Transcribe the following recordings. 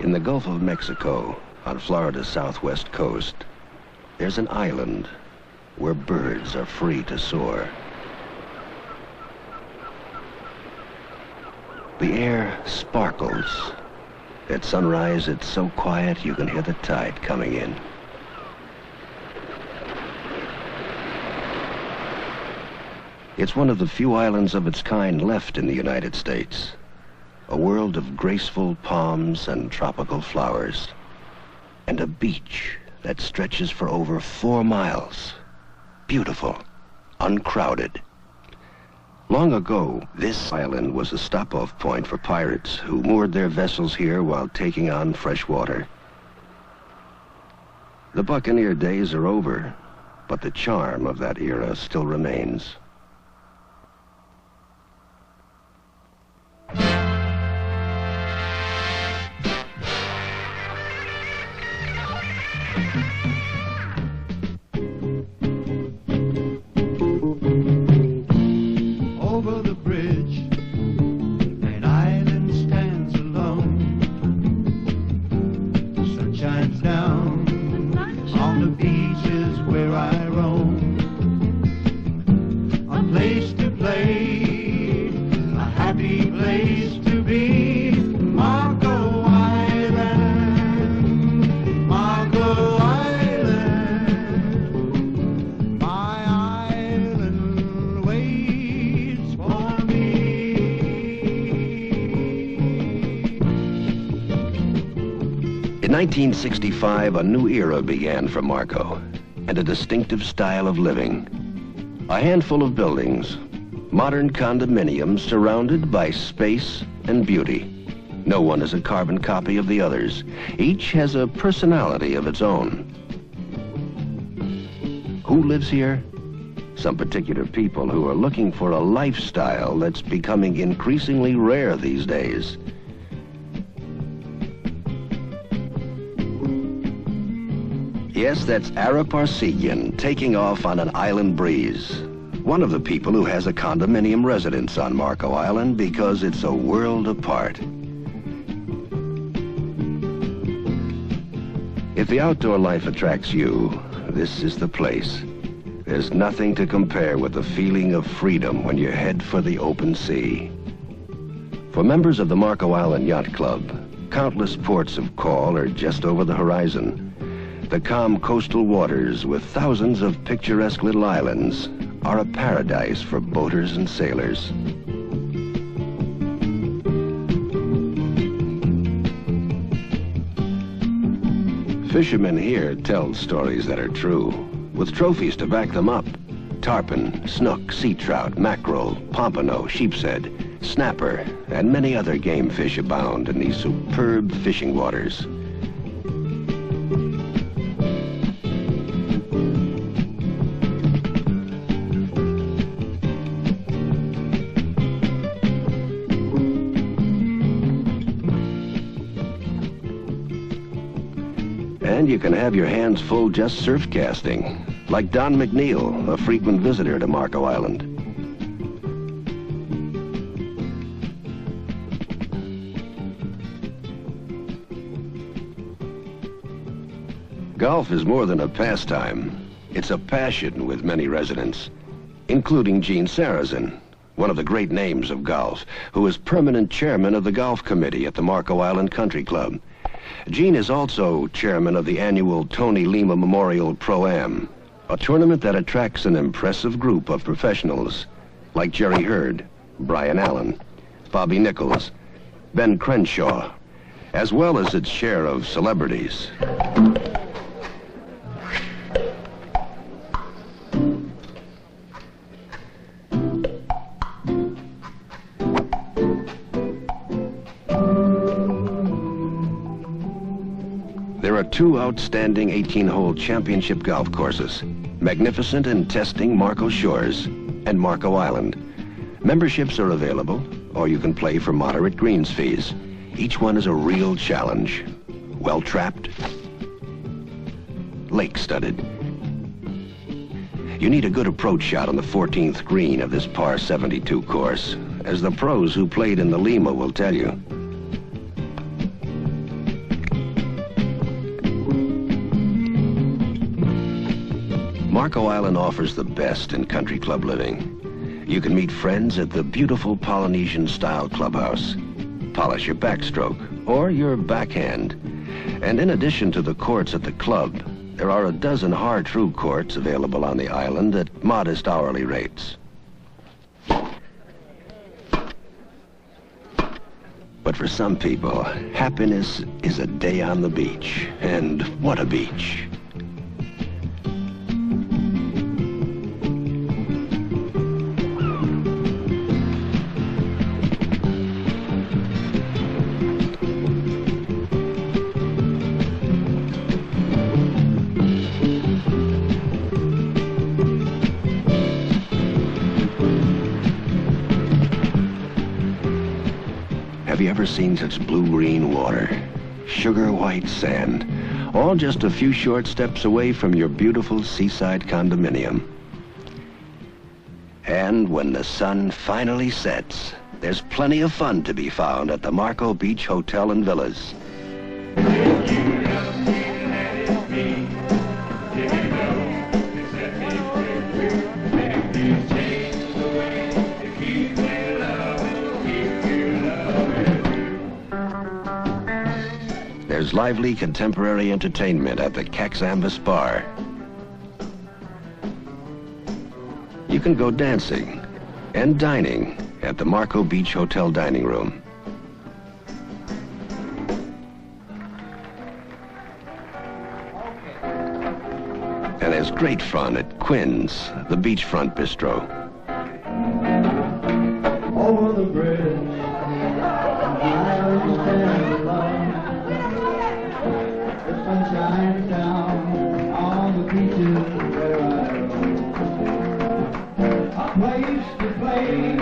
In the Gulf of Mexico, on Florida's southwest coast, there's an island where birds are free to soar. The air sparkles. At sunrise, it's so quiet you can hear the tide coming in. It's one of the few islands of its kind left in the United States. A world of graceful palms and tropical flowers. And a beach that stretches for over 4 miles. Beautiful, uncrowded. Long ago, this island was a stop-off point for pirates who moored their vessels here while taking on fresh water. The buccaneer days are over, but the charm of that era still remains. In 1965, a new era began for Marco, and a distinctive style of living. A handful of buildings, modern condominiums surrounded by space and beauty. No one is a carbon copy of the others. Each has a personality of its own. Who lives here? Some particular people who are looking for a lifestyle that's becoming increasingly rare these days. Yes, that's Ara Parsegian taking off on an island breeze. One of the people who has a condominium residence on Marco Island because it's a world apart. If the outdoor life attracts you, this is the place. There's nothing to compare with the feeling of freedom when you head for the open sea. For members of the Marco Island Yacht Club, countless ports of call are just over the horizon. The calm coastal waters with thousands of picturesque little islands are a paradise for boaters and sailors. Fishermen here tell stories that are true, with trophies to back them up. Tarpon, snook, sea trout, mackerel, pompano, sheepshead, snapper, and many other game fish abound in these superb fishing waters. And you can have your hands full just surf casting, like Don McNeil, a frequent visitor to Marco Island. Golf is more than a pastime. It's a passion with many residents, including Gene Sarazen, one of the great names of golf, who is permanent chairman of the golf committee at the Marco Island Country Club. Gene is also chairman of the annual Tony Lima Memorial Pro-Am, a tournament that attracts an impressive group of professionals like Jerry Hurd, Brian Allen, Bobby Nichols, Ben Crenshaw, as well as its share of celebrities. There are 2 outstanding 18-hole championship golf courses, magnificent in testing Marco Shores and Marco Island. Memberships are available, or you can play for moderate greens fees. Each one is a real challenge. Well-trapped, lake-studded. You need a good approach shot on the 14th green of this par 72 course, as the pros who played in the Lima will tell you. Marco Island offers the best in country club living. You can meet friends at the beautiful Polynesian-style clubhouse, polish your backstroke or your backhand. And in addition to the courts at the club, there are a dozen hard-true courts available on the island at modest hourly rates. But for some people, happiness is a day on the beach. And what a beach! Have you ever seen such blue-green water? Sugar-white sand, all just a few short steps away from your beautiful seaside condominium. And when the sun finally sets, there's plenty of fun to be found at the Marco Beach Hotel and Villas. There's lively contemporary entertainment at the Caxambas Bar. You can go dancing and dining at the Marco Beach Hotel dining room. And there's great fun at Quinn's, the beachfront bistro. Over the bridge, sunshine down on the beaches where I roam. A place to play,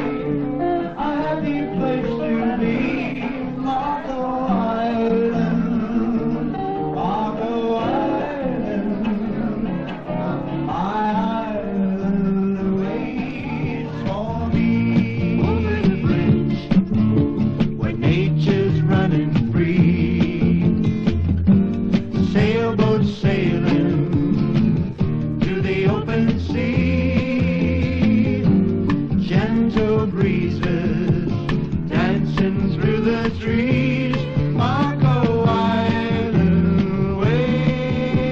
a happy place to be. Marco Island, Marco Island, my island waits for me. Over the bridge, where nature's running free. Sailboat sailing to the open sea, gentle breezes dancing through the trees. Marco Island waits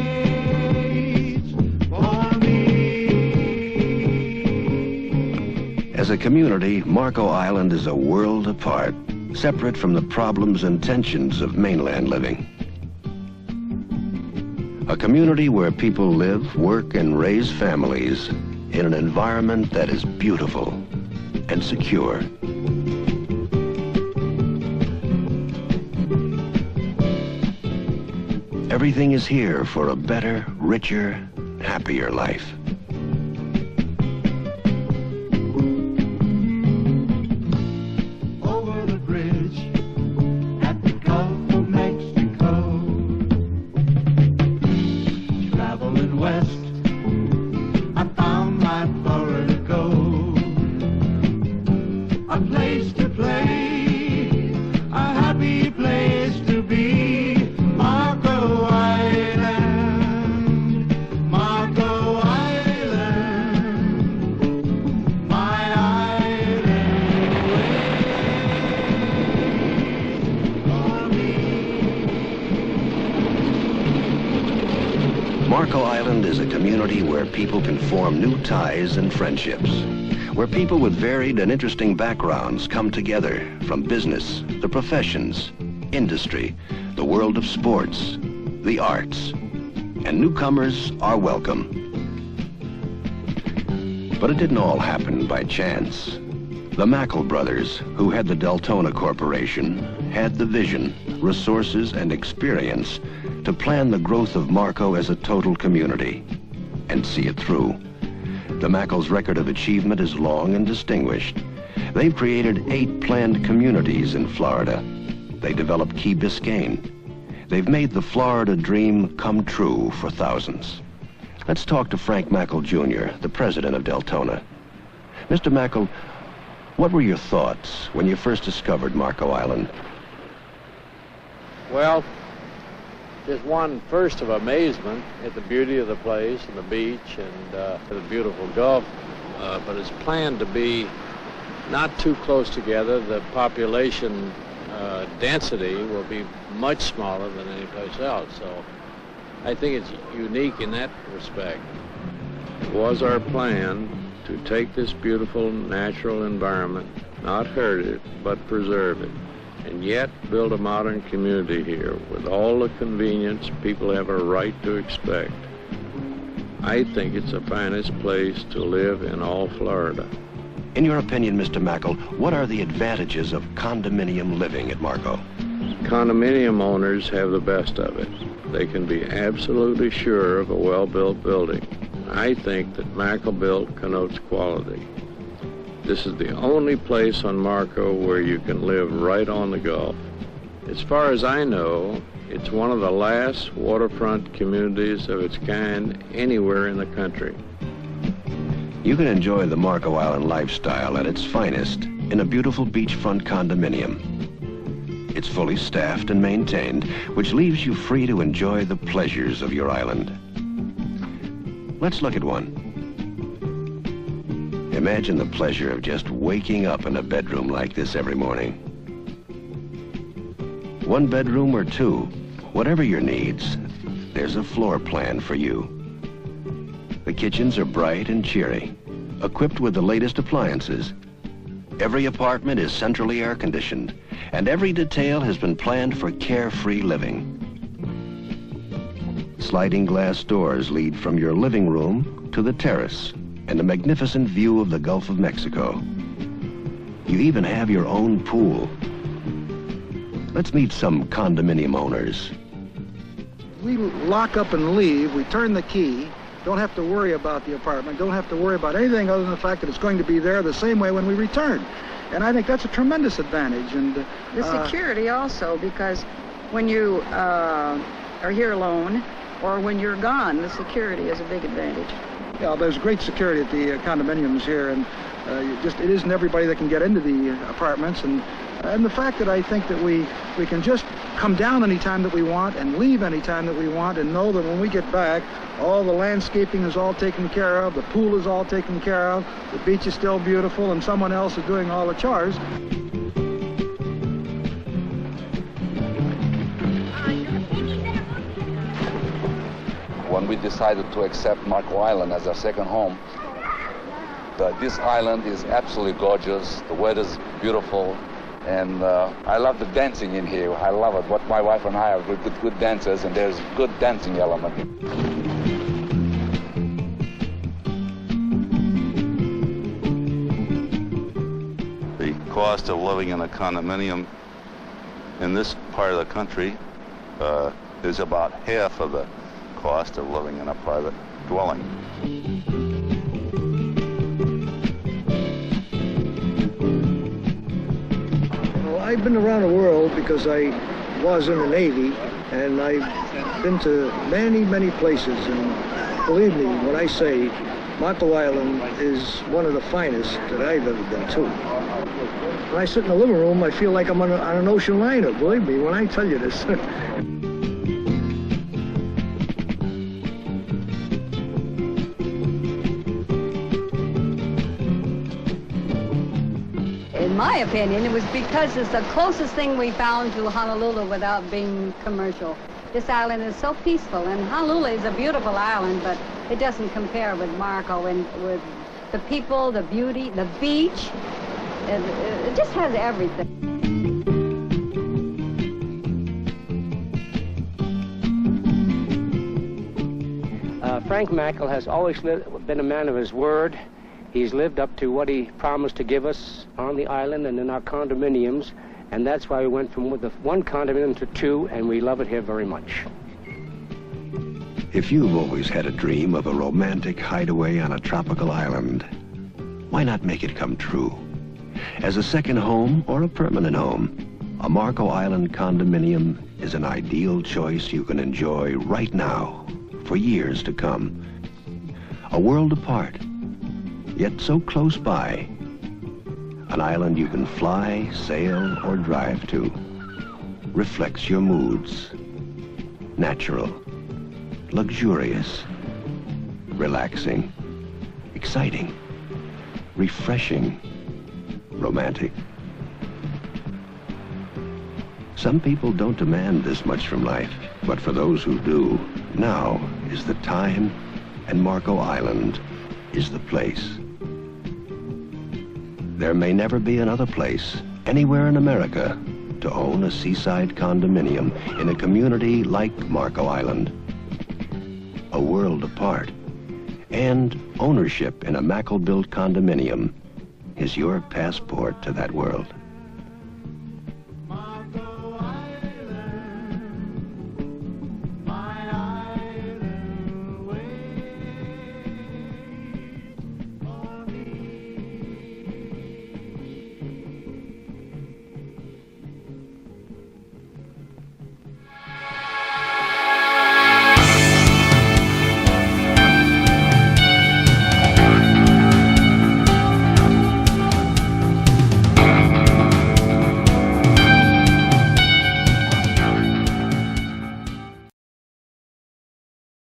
for me. As a community, Marco Island is a world apart, separate from the problems and tensions of mainland living. A community where people live, work, and raise families in an environment that is beautiful and secure. Everything is here for a better, richer, happier life. Over the bridge at the Gulf of Mexico, traveling west, I found my Florida gold. A place to play, a happy place to be. Marco Island, Marco Island, my island waits for me. Marco Island is a community where people can form new ties and friendships, where people with varied and interesting backgrounds come together from business, the professions, industry, the world of sports, the arts, and newcomers are welcome. But it didn't all happen by chance. The Macle brothers, who had the Deltona Corporation, had the vision, resources, and experience to plan the growth of Marco as a total community and see it through. The Macle's record of achievement is long and distinguished. They've created 8 planned communities in Florida. They developed Key Biscayne. They've made the Florida dream come true for thousands. Let's talk to Frank Macle Jr., the president of Deltona. Mr. Macle, what were your thoughts when you first discovered Marco Island? Well, Just one first of amazement at the beauty of the place and the beach and the beautiful Gulf, but it's planned to be not too close together. The population density will be much smaller than any place else, so I think it's unique in that respect. It was our plan to take this beautiful natural environment, not hurt it, but preserve it, and yet build a modern community here with all the convenience people have a right to expect. I think it's the finest place to live in all Florida. In your opinion, Mr. Macle, what are the advantages of condominium living at Marco? Condominium owners have the best of it. They can be absolutely sure of a well-built building. I think that Macle built connotes quality. This is the only place on Marco where you can live right on the Gulf. As far as I know, it's one of the last waterfront communities of its kind anywhere in the country. You can enjoy the Marco Island lifestyle at its finest in a beautiful beachfront condominium. It's fully staffed and maintained, which leaves you free to enjoy the pleasures of your island. Let's look at one. Imagine the pleasure of just waking up in a bedroom like this every morning. One bedroom or two, whatever your needs, there's a floor plan for you. The kitchens are bright and cheery, equipped with the latest appliances. Every apartment is centrally air-conditioned, and every detail has been planned for carefree living. Sliding glass doors lead from your living room to the terrace and a magnificent view of the Gulf of Mexico. You even have your own pool. Let's meet some condominium owners. We lock up and leave, we turn the key, don't have to worry about the apartment, don't have to worry about anything other than the fact that it's going to be there the same way when we return. And I think that's a tremendous advantage. And the security also, because when you are here alone or when you're gone, the security is a big advantage. Yeah, there's great security at the condominiums here, and it isn't everybody that can get into the apartments. And the fact that I think that we can just come down anytime that we want and leave anytime that we want, and know that when we get back, all the landscaping is all taken care of, the pool is all taken care of, the beach is still beautiful, and someone else is doing all the chores. When we decided to accept Marco Island as our second home, this island is absolutely gorgeous, the weather's beautiful, and I love the dancing in here. I love it. What my wife and I are good dancers, and there's good dancing element. The cost of living in a condominium in this part of the country is about half of the cost of living in a private dwelling. Well, I've been around the world because I was in the Navy, and I've been to many, many places, and believe me when I say Macle Island is one of the finest that I've ever been to. When I sit in the living room, I feel like I'm on an ocean liner, believe me when I tell you this. In my opinion, it was because it's the closest thing we found to Honolulu without being commercial. This island is so peaceful, and Honolulu is a beautiful island, but it doesn't compare with Marco, and with the people, the beauty, the beach. It just has everything. Frank Macle has always been a man of his word. He's lived up to what he promised to give us on the island and in our condominiums, and that's why we went from one condominium to two, and we love it here very much. If you've always had a dream of a romantic hideaway on a tropical island, why not make it come true? As a second home or a permanent home, a Marco Island condominium is an ideal choice you can enjoy right now for years to come. A world apart, yet so close by. An island you can fly, sail, or drive to. Reflects your moods. natural, luxurious, relaxing, exciting, refreshing, romantic. Some people don't demand this much from life, but for those who do, now is the time, and Marco Island is the place. There may never be another place, anywhere in America, to own a seaside condominium in a community like Marco Island. A world apart. And ownership in a Macle-built condominium is your passport to that world.